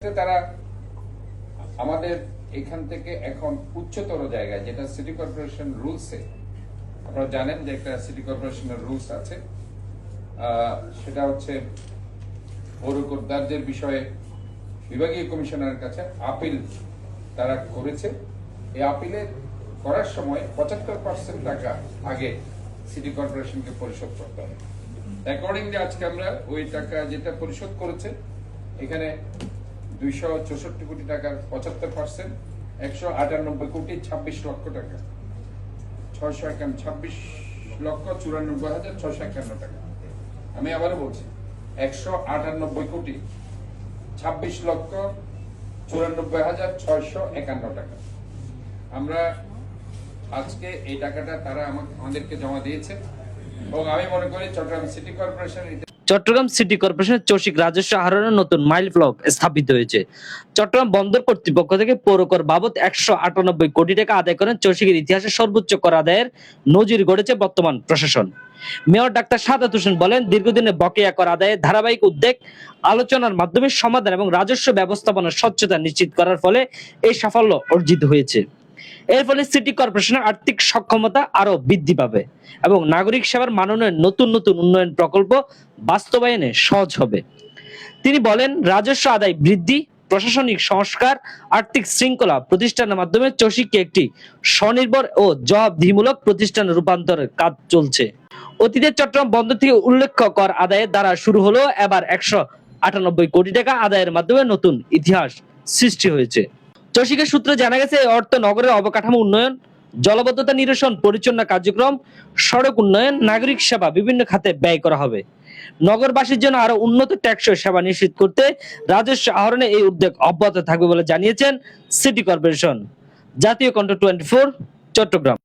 তারা আমাদের এখান থেকে এখন উচ্চতর জায়গায়, যেটা সিটি কর্পোরেশন রুলসে আপনারা জানেন যে একটা সিটি কর্পোরেশনের রুলস আছে, সেটা হচ্ছে পৌর কর্তৃপক্ষের বিষয়ে বিভাগীয় কমিশনারের কাছে আপিল তারা করেছে। এই আপিলে করার সময় 75% টাকা আগে সিটি কর্পোরেশনকে পরিশোধ করতে হবে। অ্যাকর্ডিংলি আজকে আমরা ওই টাকা যেটা পরিশোধ করেছে, এখানে 264 কোটি টাকার 75%, 198 কোটি 26 লক্ষ টাকা, 26,94,651 টাকা। আমি আবারও বলছি 198 কোটি 26,94,651 টাকা। আমরা আজকে এই টাকাটা তারা আমাদেরকে জমা দিয়েছে এবং আমি মনে করি চট্টগ্রাম সিটি কর্পোরেশনের চসিক রাজস্ব আহরণের নতুন মাইল ফলক স্থাপিত হয়েছে। চট্টগ্রাম বন্দর কর্তৃপক্ষ থেকে পৌরকর বাবদ 198 কোটি টাকা আদায় করেন চসিকের ইতিহাসে সর্বোচ্চ কর আদায়ের নজির গড়েছে বর্তমান প্রশাসন। মেয়র ডাক্তার সাদাত হোসেন বলেন, দীর্ঘদিনে বকেয়া কর আদায়ের ধারাবাহিক উদ্যোগ, আলোচনার মাধ্যমে সমাধান এবং রাজস্ব ব্যবস্থাপনার স্বচ্ছতা নিশ্চিত করার ফলে এই সাফল্য অর্জিত হয়েছে। এর ফলে সিটি কর্পোরেশনের আর্থিক সক্ষমতা আরো বৃদ্ধি পাবে এবং নাগরিক সেবার মানোন্নয়ন নতুন নতুন উন্নয়ন প্রকল্প বাস্তবায়নে সহজ হবে। তিনি বলেন, রাজস্ব আদায় বৃদ্ধি, প্রশাসনিক সংস্কার, আর্থিক শৃঙ্খলা প্রতিষ্ঠানের মাধ্যমে চসিককে একটি স্বনির্ভর ও জবাবদিহিমূলক প্রতিষ্ঠানে রূপান্তরের কাজ চলছে। অতীতে চট্টগ্রাম বন্দর থেকে উল্লেখ্য কর আদায়ের দ্বারা শুরু হলো, এবার 198 কোটি টাকা আদায়ের মাধ্যমে নতুন ইতিহাস সৃষ্টি হয়েছে। চসিকের সূত্রে জানা গেছে, এই অর্থ নগরের অবকাঠামো উন্নয়ন, জলাবদ্ধতা নিরসন, পরিচ্ছন্ন কার্যক্রম, সড়ক উন্নয়ন, নাগরিক সেবা বিভিন্ন খাতে ব্যয় করা হবে। নগরবাসীর জন্য আরো উন্নত টেকসই সেবা নিশ্চিত করতে রাজস্ব আহরণে এই উদ্যোগ অব্যাহত থাকবে বলে জানিয়েছেন সিটি কর্পোরেশন। জাতীয় কণ্ঠ 24, চট্টগ্রাম।